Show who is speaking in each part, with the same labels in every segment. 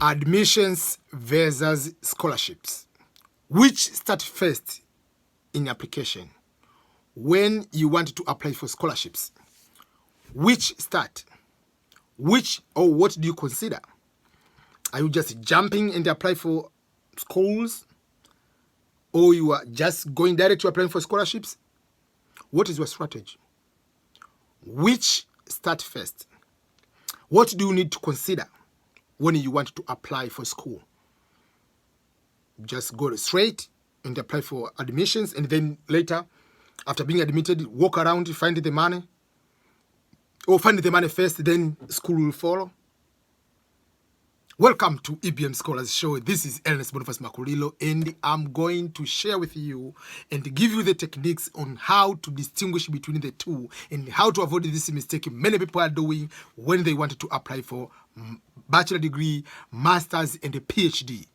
Speaker 1: Admissions versus scholarships. Which start first in application? When you want to apply for scholarships, which start? Which or what do you consider? Are you just jumping and apply for schools? Or you are just going direct to applying for scholarships? What is your strategy? Which start first? What do you need to consider when you want to apply for school? Just go straight and apply for admissions, and then later, after being admitted, walk around, find the money, or find the money first, then school will follow. Welcome to EBM Scholars Show. This is Ernest Boniface Makulilo, and I'm going to share with you and give you the techniques on how to distinguish between the two and how to avoid this mistake many people are doing when they wanted to apply for bachelor degree, master's, and a PhD.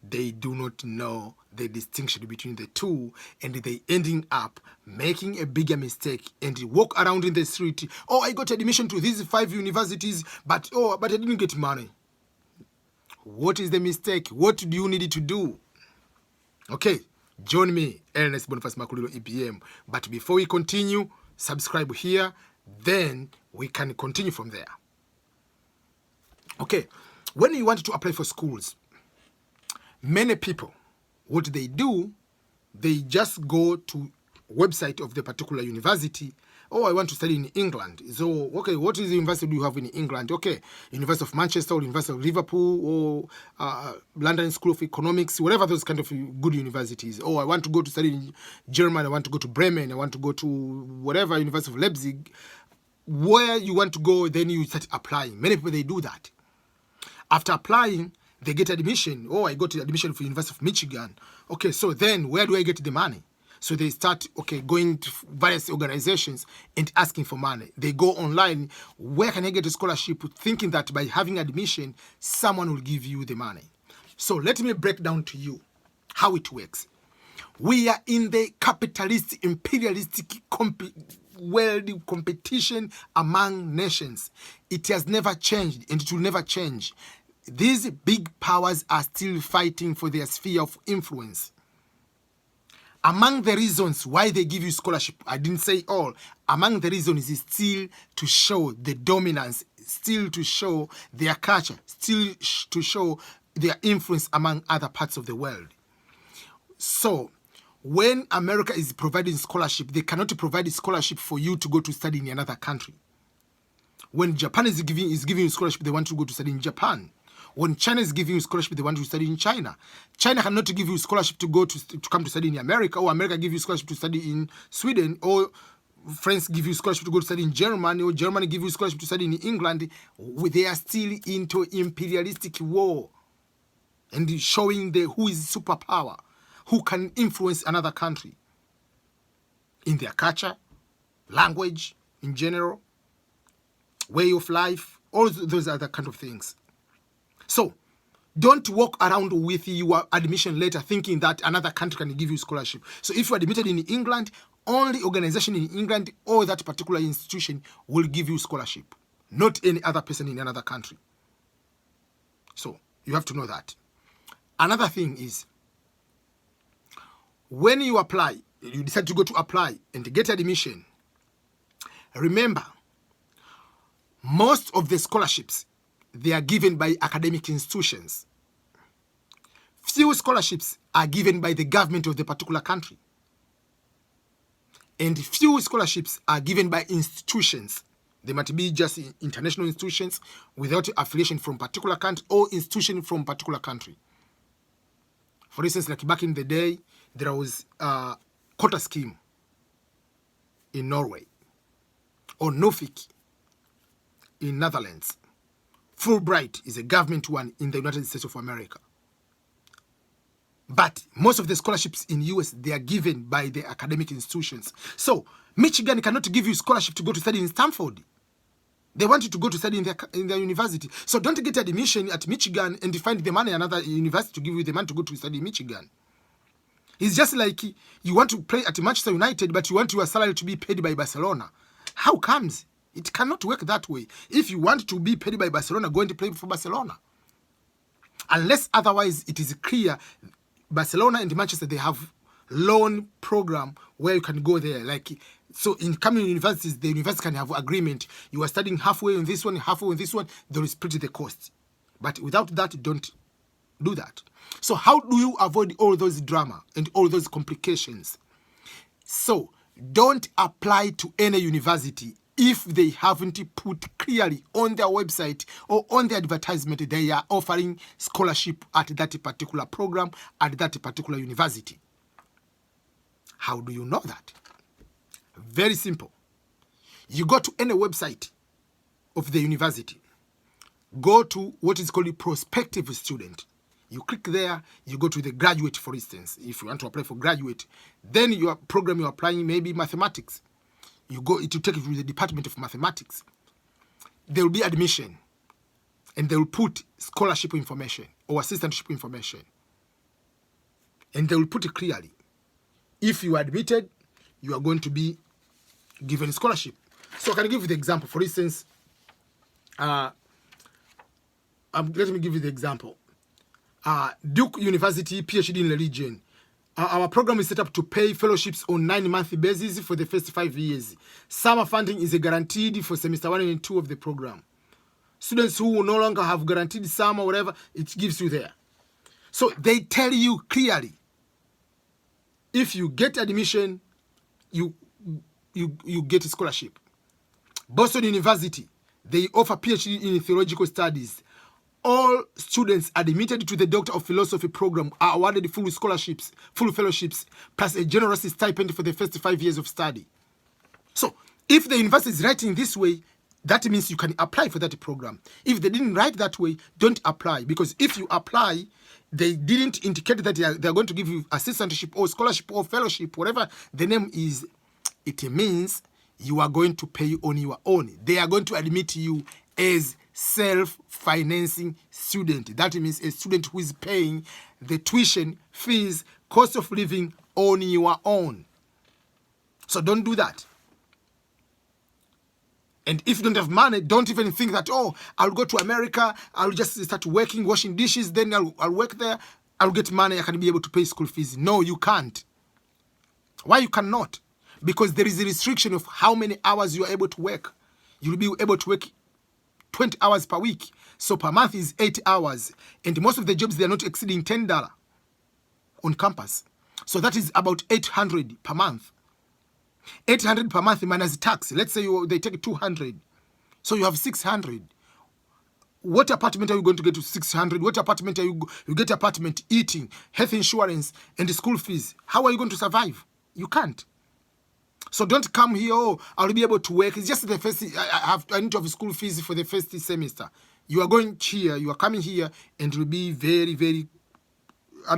Speaker 1: They do not know the distinction between the two, and they ending up making a bigger mistake and walk around in the street. Oh, I got admission to these 5 universities, but I didn't get money. What is the mistake? What do you need to do? Okay, join me, Ernest Boniface Makulilo, EBM. But before we continue, subscribe here, then we can continue from there. Okay, when you want to apply for schools, many people, what they do, they just go to website of the particular university. Oh, I want to study in England. So, okay, what is the university do you have in England? Okay, University of Manchester or University of Liverpool or London School of Economics, whatever those kind of good universities. Oh, I want to go to study in Germany. I want to go to Bremen. I want to go to whatever, University of Leipzig. Where you want to go, then you start applying. Many people, they do that. After applying, they get admission. Oh, I got admission for University of Michigan. Okay, so then where do I get the money? So they start, okay, going to various organizations and asking for money. They go online. Where can I get a scholarship? Thinking that by having admission, someone will give you the money. So let me break down to you how it works. We are in the capitalist, imperialistic world competition among nations. It has never changed, and it will never change. These big powers are still fighting for their sphere of influence. Among the reasons why they give you scholarship, I didn't say all, among the reasons is still to show the dominance, still to show their culture, still to show their influence among other parts of the world. So, when America is providing scholarship, they cannot provide a scholarship for you to go to study in another country. When Japan is giving you scholarship, they want to go to study in Japan. When China is giving you scholarship, they want to study in China. China cannot give you scholarship to go to come to study in America, or America give you scholarship to study in Sweden, or France give you scholarship to go to study in Germany, or Germany give you scholarship to study in England. They are still into imperialistic war and showing who is superpower, who can influence another country in their culture, language in general, way of life, all those other kind of things. So, don't walk around with your admission letter thinking that another country can give you scholarship. So, if you are admitted in England, only organization in England or that particular institution will give you scholarship, not any other person in another country. So, you have to know that. Another thing is, when you apply, you decide to go to apply and get admission, remember, most of the scholarships, they are given by academic institutions. Few scholarships are given by the government of the particular country. And few scholarships are given by institutions. They might be just international institutions without affiliation from particular country or institution from particular country. For instance, like back in the day, there was a quota scheme in Norway, or Nofik in Netherlands. Fulbright is a government one in the United States of America. But most of the scholarships in US, they are given by the academic institutions. So, Michigan cannot give you scholarship to go to study in Stanford. They want you to go to study in their university. So don't get admission at Michigan and find the money another university to give you the money to go to study in Michigan. It's just like you want to play at Manchester United, but you want your salary to be paid by Barcelona. How comes? It cannot work that way. If you want to be paid by Barcelona, go and play for Barcelona. Unless otherwise it is clear, Barcelona and Manchester, they have loan program where you can go there. Like, so in coming universities, the university can have agreement. You are studying halfway on this one, halfway on this one, they will split the cost. But without that, don't do that. So how do you avoid all those drama and all those complications? So don't apply to any university if they haven't put clearly on their website or on the advertisement they are offering scholarship at that particular program at that particular university. How do you know that? Very simple. You go to any website of the university, go to what is called a prospective student. You click there, you go to the graduate, for instance. If you want to apply for graduate, then your program you're applying maybe mathematics. You go, it will take you to the Department of Mathematics. There will be admission, and they will put scholarship information or assistantship information. And they will put it clearly. If you are admitted, you are going to be given scholarship. So I can give you the example. For instance, let me give you the example. Duke University, PhD in religion. Our program is set up to pay fellowships on 9-month basis for the first 5 years. Summer funding is guaranteed for semester 1 and 2 of the program. Students who no longer have guaranteed summer or whatever, it gives you there. So they tell you clearly, if you get admission, you get a scholarship. Boston University, they offer PhD in theological studies. All students admitted to the Doctor of Philosophy program are awarded full scholarships, full fellowships, plus a generous stipend for the first 5 years of study. So, if the university is writing this way, that means you can apply for that program. If they didn't write that way, don't apply. Because if you apply, they didn't indicate that they are going to give you assistantship or scholarship or fellowship, whatever the name is. It means you are going to pay on your own. They are going to admit you as self-financing student. That means a student who is paying the tuition, fees, cost of living on your own. So don't do that. And if you don't have money, don't even think that, oh, I'll go to America, I'll just start working, washing dishes, then I'll work there, I'll get money, I can be able to pay school fees. No, you can't. Why you cannot? Because there is a restriction of how many hours you are able to work. You'll be able to work 20 hours per week. So per month is 8 hours. And most of the jobs, they're not exceeding $10 on campus. So that is about $800 per month. $800 per month minus tax. Let's say they take $200. So you have $600. What apartment are you going to get to $600? What apartment are you get apartment, eating, health insurance, and the school fees? How are you going to survive? You can't. So don't come here, oh, I'll be able to work. It's just the first, I need to have school fees for the first semester. You are going here, you are coming here, and it will be very, very,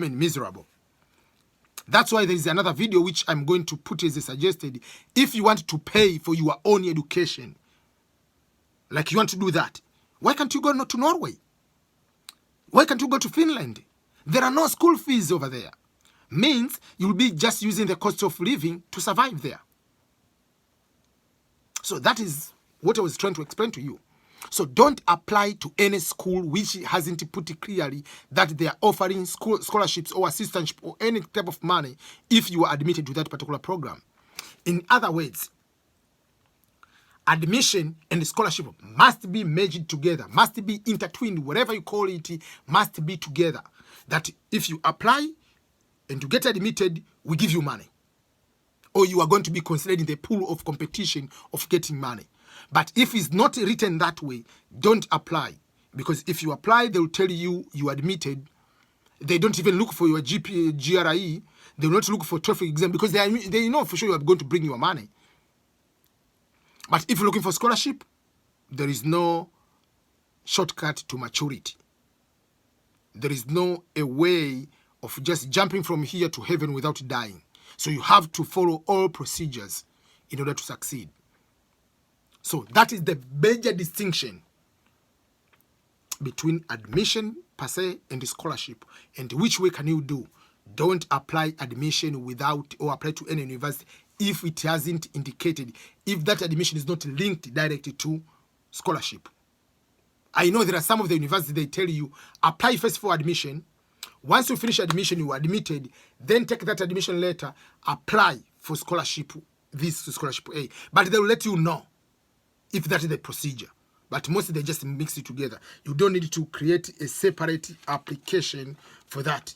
Speaker 1: miserable. That's why there is another video which I'm going to put as a suggested. If you want to pay for your own education, like you want to do that, why can't you go to Norway? Why can't you go to Finland? There are no school fees over there. Means you'll be just using the cost of living to survive there. So that is what I was trying to explain to you. So don't apply to any school which hasn't put it clearly that they are offering scholarships or assistantship or any type of money if you are admitted to that particular program. In other words, admission and scholarship must be merged together, must be intertwined, whatever you call it, must be together. That if you apply and to get admitted, we give you money. Or you are going to be considered in the pool of competition of getting money. But if it's not written that way, don't apply. Because if you apply, they will tell you you admitted. They don't even look for your GPA, GRE. They will not look for TOEFL exam because they know for sure you are going to bring your money. But if you're looking for scholarship, there is no shortcut to maturity. There is no a way of just jumping from here to heaven without dying. So you have to follow all procedures in order to succeed. So that is the major distinction between admission per se and scholarship. And which way can you do? Don't apply admission without or apply to any university if it hasn't indicated, if that admission is not linked directly to scholarship. I know there are some of the universities, they tell you, apply first for admission. Once you finish admission, you are admitted, then take that admission letter, apply for scholarship, this scholarship A. But they will let you know if that is the procedure. But mostly they just mix it together. You don't need to create a separate application for that.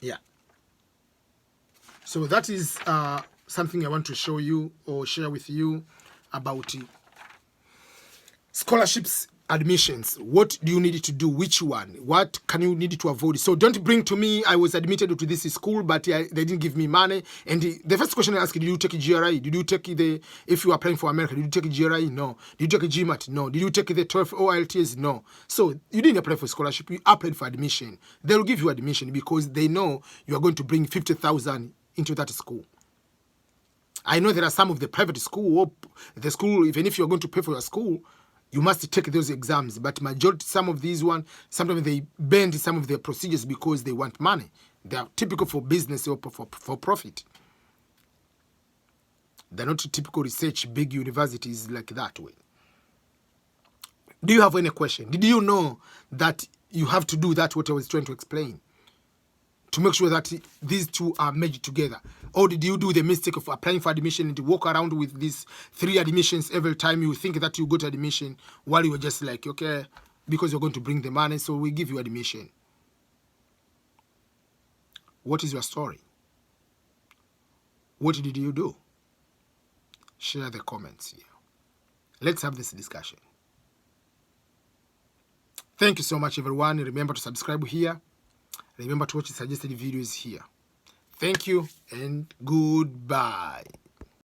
Speaker 1: Yeah. So that is something I want to show you or share with you about scholarships admissions. What do you need to do? Which one? What can you need to avoid? So don't bring to me, I was admitted to this school, but they didn't give me money. And the first question I ask you, did you take a GRE? Did you take if you are applying for America, did you take a GRE? No. Did you take a GMAT? No. Did you take the 12 OILTS? No. So you didn't apply for scholarship, you applied for admission. They will give you admission because they know you are going to bring 50,000 into that school. I know there are some of the private school, the school, even if you're going to pay for your school, you must take those exams, but majority, some of these ones, sometimes they bend some of their procedures because they want money. They are typical for business or for profit. They're not typical research, big universities like that way. Do you have any question? Did you know that you have to do that, what I was trying to explain, to make sure that these two are merged together? Or did you do the mistake of applying for admission and walk around with these 3 admissions every time you think that you got admission, while you were just like, okay, because you're going to bring the money, so we give you admission? What is your story? What did you do? Share the comments here. Let's have this discussion. Thank you so much, everyone. Remember to subscribe here. Remember to watch the suggested videos here. Thank you and goodbye.